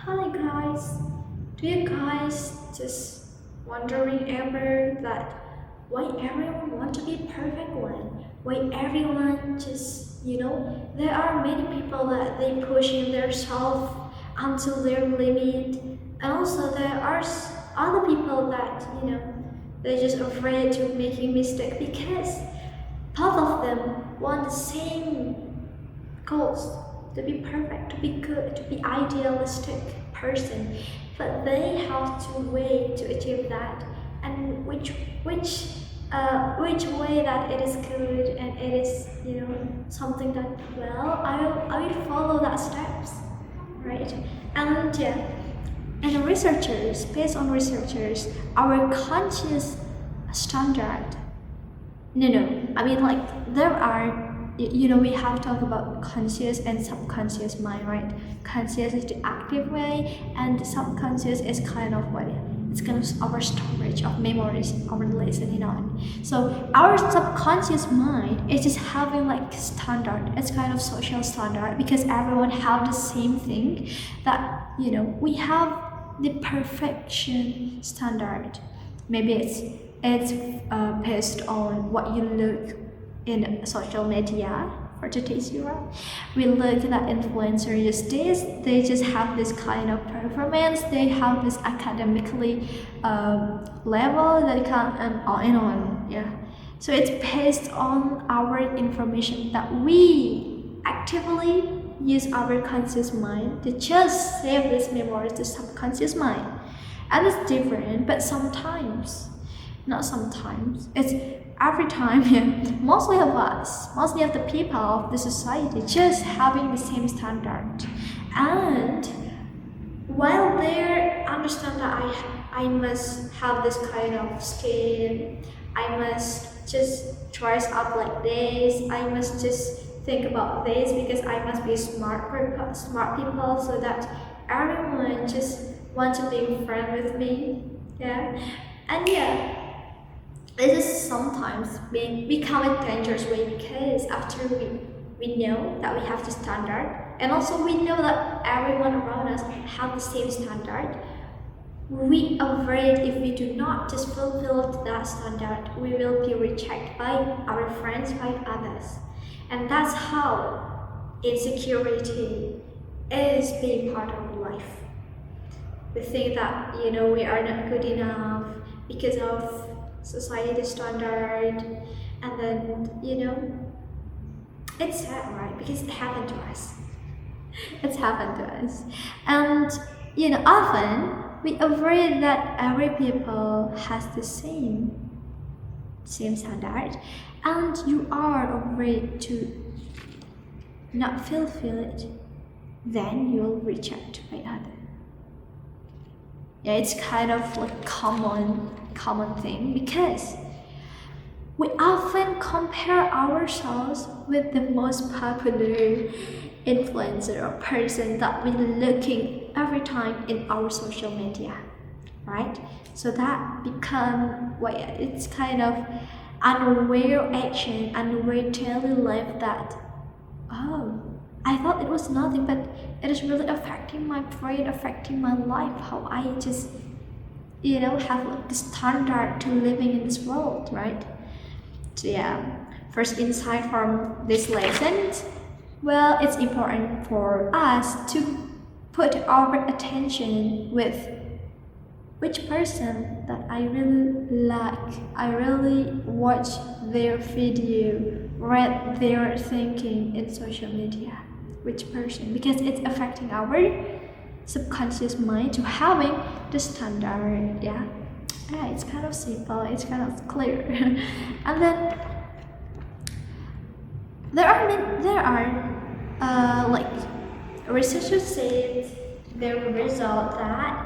Hi guys, do you guys just wondering ever that why everyone want to be perfect one? Why everyone just there are many people that they pushing themselves until their limit, and also there are other people that they're just afraid to making mistake because both of them want the same goals, to be perfect, to be good, to be idealistic person, but they have to way to achieve that, and which way that it is good and it is something that I will follow that steps, right? And yeah, and researchers, based on researchers, our conscious standard, no, I mean, like, there are, we have talked about conscious and subconscious mind, right? Conscious is the active way, and the subconscious is kind of what? It's kind of our storage of memories, our listening on. So our subconscious mind is just having like standard. It's kind of social standard because everyone have the same thing, that we have the perfection standard. Maybe it's based on what you look in social media for today's era. We look at influencers these days, they just have this kind of performance, they have this academically level that can, and on, yeah. So it's based on our information that we actively use our conscious mind to just save this memory to subconscious mind. And it's different, but sometimes, not sometimes, it's every time, yeah, mostly of us, mostly of the people of the society just having the same standard. And while they understand that I must have this kind of skin, I must just dress up like this, I must just think about this because I must be smart people, so that everyone just want to be friend with me, yeah. And yeah, this is sometimes become a dangerous way because after we know that we have the standard, and also we know that everyone around us have the same standard, we afraid if we do not just fulfill that standard, we will be rejected by our friends, by others. And that's how insecurity is being part of life. We think that we are not good enough because of society standard, and then it's sad, right? Because it happened to us. It's happened to us. And often we afraid that every people has the same standard, and you are afraid to not fulfill it, then you'll reject by others. Yeah, it's kind of like common thing because we often compare ourselves with the most popular influencer or person that we're looking every time in our social media, right? So that become it's kind of unaware action, unaware daily life that, oh, I thought it was nothing, but it is really affecting my brain, affecting my life, how I just have like the standard to living in this world, right? So yeah, first insight from this lesson, well, it's important for us to put our attention with which person that I really like, I really watch their video, read their thinking in social media, which person, because it's affecting our subconscious mind to having the standard, yeah. Yeah, it's kind of simple, it's kind of clear. And then there are like researchers say their result that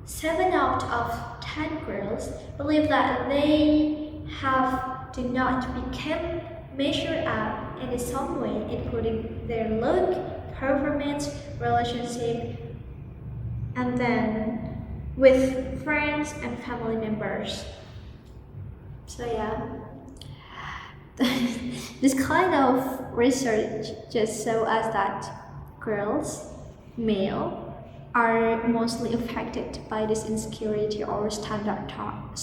7 out of 10 girls believe that they have to not become measured up in some way, including their look, performance, relationship, and then with friends and family members. So yeah, this kind of research just show us that girls, male, are mostly affected by this insecurity or standard trap.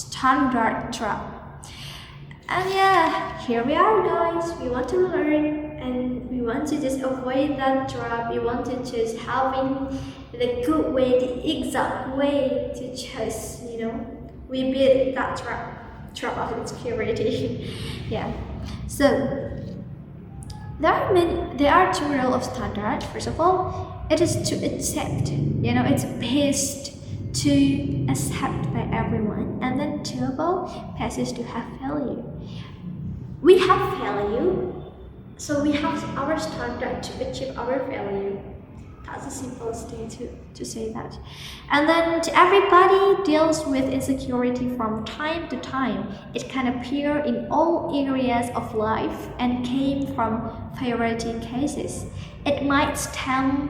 And yeah, here we are, guys. We want to learn and we want to just avoid that trap. We want to just having the good way, the exact way to just, we beat that trap of insecurity. Yeah. So there are two rules of standard. First of all, it is to accept. It's based to accept by everyone, and then two of all, passes to have value. We have value, so we have our standard to achieve our value. That's the simplest thing to say that. And then everybody deals with insecurity from time to time. It can appear in all areas of life and came from variety cases. It might stem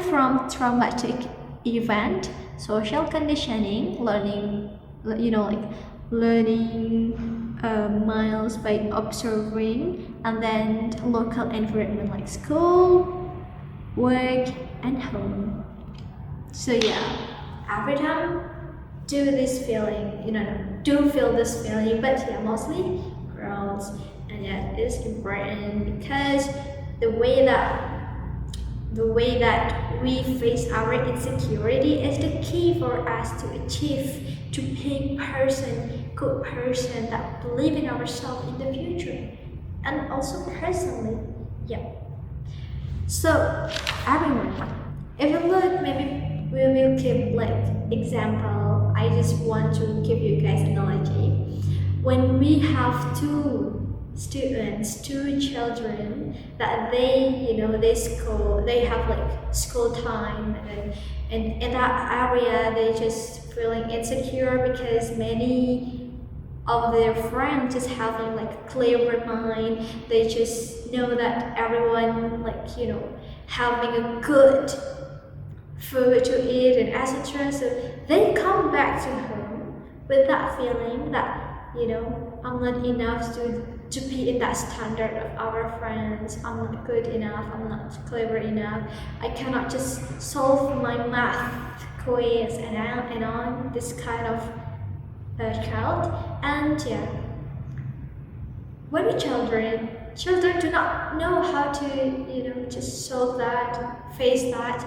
from traumatic event, social conditioning, learning miles by observing, and then local environment like school, work, and home. So yeah, every time do feel this feeling, but yeah, mostly girls. And yeah, it's important because the way that we face our insecurity is the key for us to achieve to being good person that believe in ourselves in the future, and also personally. Yeah. So everyone, if you look, maybe we will keep example. I just want to give you guys analogy. When we have two children that they have school time, and in that area they just feeling insecure because many of their friends just having clever mind. They just know that everyone having a good food to eat and etc. So they come back to home with that feeling that I'm not enough to be in that standard of our friends. I'm not good enough. I'm not clever enough. I cannot just solve my math quiz and on this kind of child. And yeah, when we children do not know how to just solve that, face that,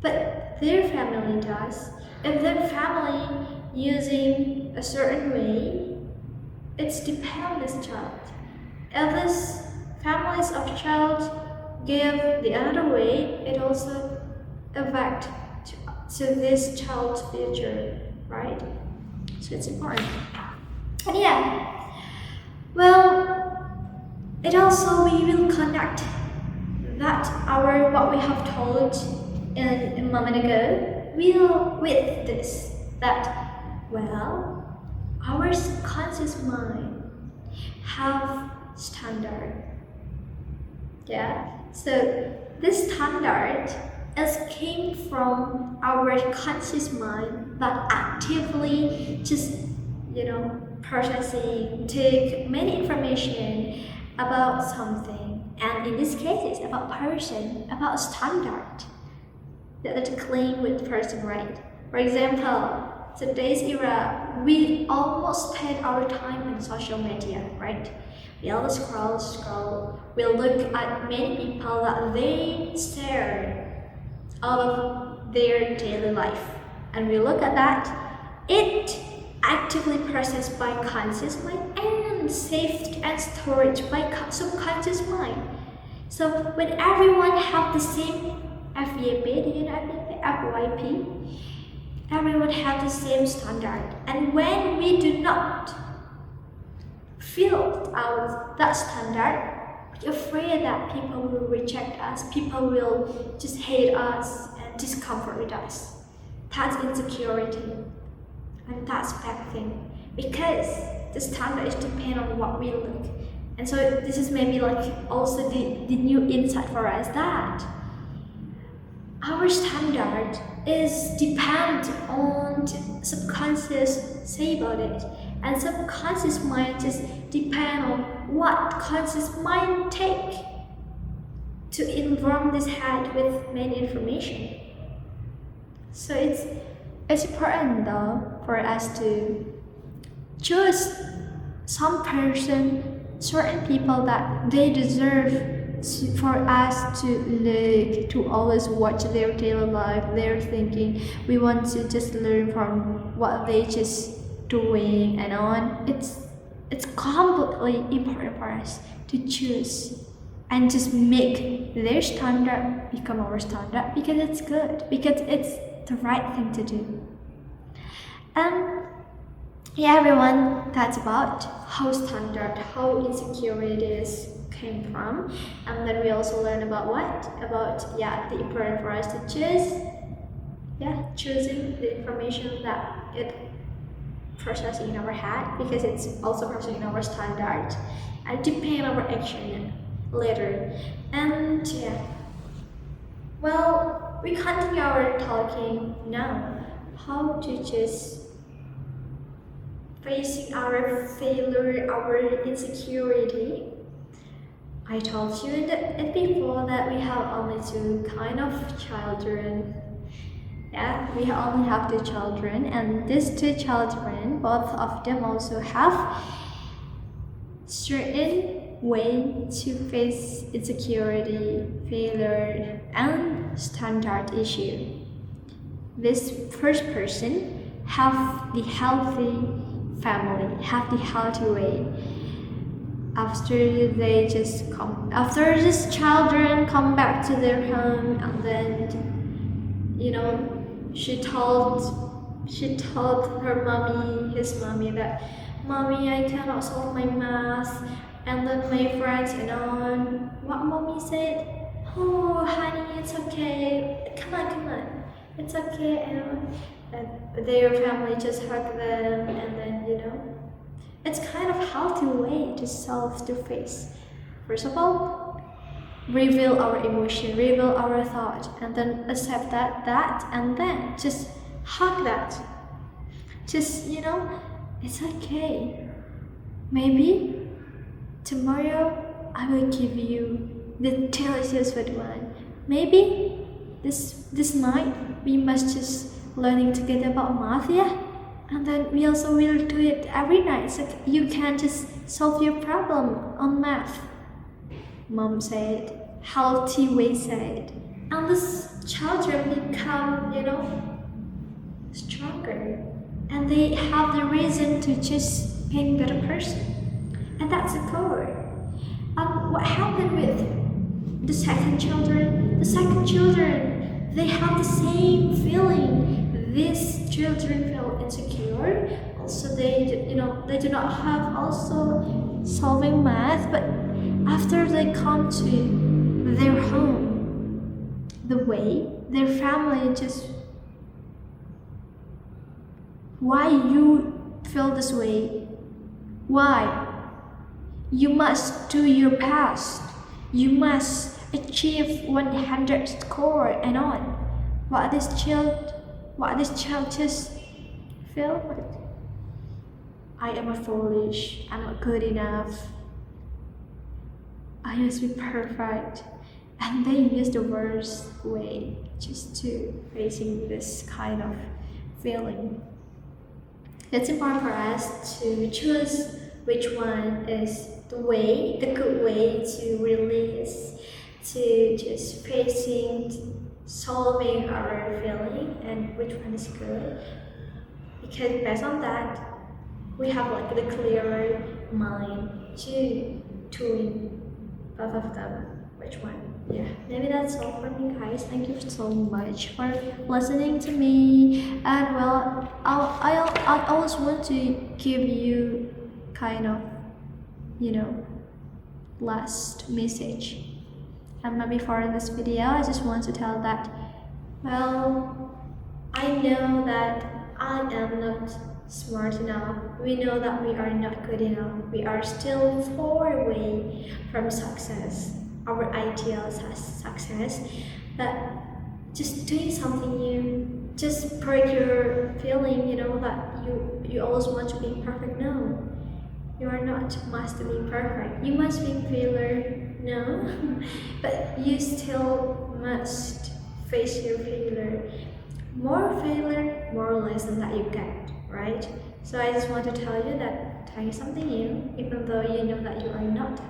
but their family does. If their family using a certain way, it's depend on this child. If this families of child give the other way, it also affect to this child's future, right? So it's important. And yeah, well, it also we will connect that what we have told in a moment ago with this, that our subconscious mind have standard. Yeah. So this standard came from our conscious mind that actively just processing, take many information about something, and in this case it's about person, about standard that claim with person, right? For example, today's era, we almost spend our time on social media, right? We always scroll. We look at many people that they share all of their daily life, and we look at that. It actively processed by conscious mind and saved and stored by subconscious mind. So when everyone have the same FYP, do you know FYP? Everyone have the same standard, and when we do not fill out that standard, we're afraid that people will reject us, people will just hate us and discomfort with us. That's insecurity, and that's bad thing, because the standard is depend on what we look. And so this is maybe also the new insight for us, that our standard is depend on subconscious say about it, and subconscious mind just depend on what conscious mind take to inform this head with many information. So it's important though for us to choose some person, certain people that they deserve for us to look, to always watch their daily life, their thinking. We want to just learn from what they just doing and on. It's completely important for us to choose and just make their standard become our standard because it's good, because it's the right thing to do. And yeah, everyone, that's about how standard, how insecurities came from. And then we also learn about what? About the important for us to choose. Choosing the information that it processing in our head, because it's also processing our standard and depend on our action later. And well, we continue our talking now. How to just facing our failure, our insecurity. I told you it before that we have only two kind of children. We only have two children, and these two children, both of them also have certain way to face insecurity, failure, and standard issue. This first person have the healthy family, have the healthy way. After these children come back to their home, and then she told her mommy, his mommy, that mommy, I cannot solve my math. And then my friends what mommy said, oh honey, it's okay, come on, it's okay. And their family just hug them, and then it's kind of healthy way to face. First of all, reveal our emotion, reveal our thought, and then accept that, and then just hug that. Just it's okay. Maybe tomorrow I will give you the delicious food one. Maybe this night we must just learning together about math, and then we also will do it every night, so you can just solve your problem on math. Mom said, healthy way said, and these children become stronger, and they have the reason to just being better person, and that's the core. What happened with the second children? The second children, they have the same feeling. These children feel insecure. Also, they do not have also solving math. But after they come to their home, the way their family just, why you feel this way? Why? You must do your best. You must achieve 100 score and on. What this child just feel like, I am a foolish, I'm not good enough, I must be perfect. And they use the worst way just to facing this kind of feeling. It's important for us to choose which one is the good way to release, to just facing, solving our feeling, and which one is good. Because based on that, we have like the clearer mind to doing both of them. Which one? Maybe that's all from me, guys. Thank you so much for listening to me. And well, I always want to give you kind of last message. And before this video, I just want to tell that, well, I know that I am not smart enough. We know that we are not good enough. We are still far away from success, our ideal success. But just doing something new, just break your feeling, that you always want to be perfect. No, you are not must be perfect. You must be failure. No, but you still must face your failure. More failure, more lesson that you get, right? So I just want to tell you that trying something new, even though you know that you are not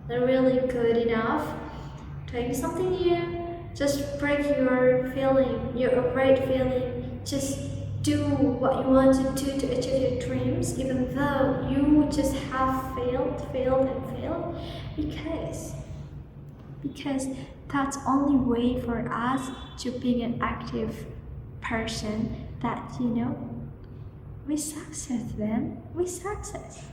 really good enough, trying something new, just break your feeling, your afraid feeling. Just do what you want to do to achieve your dreams, even though you just have failed and failed, because that's only way for us to being an active person that we success then we success.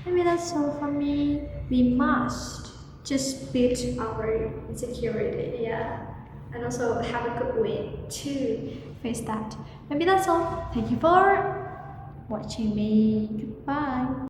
Maybe that's all for me. We must just beat our insecurity, yeah, and also have a good way to face that. Maybe that's all. Thank you for watching me. Goodbye.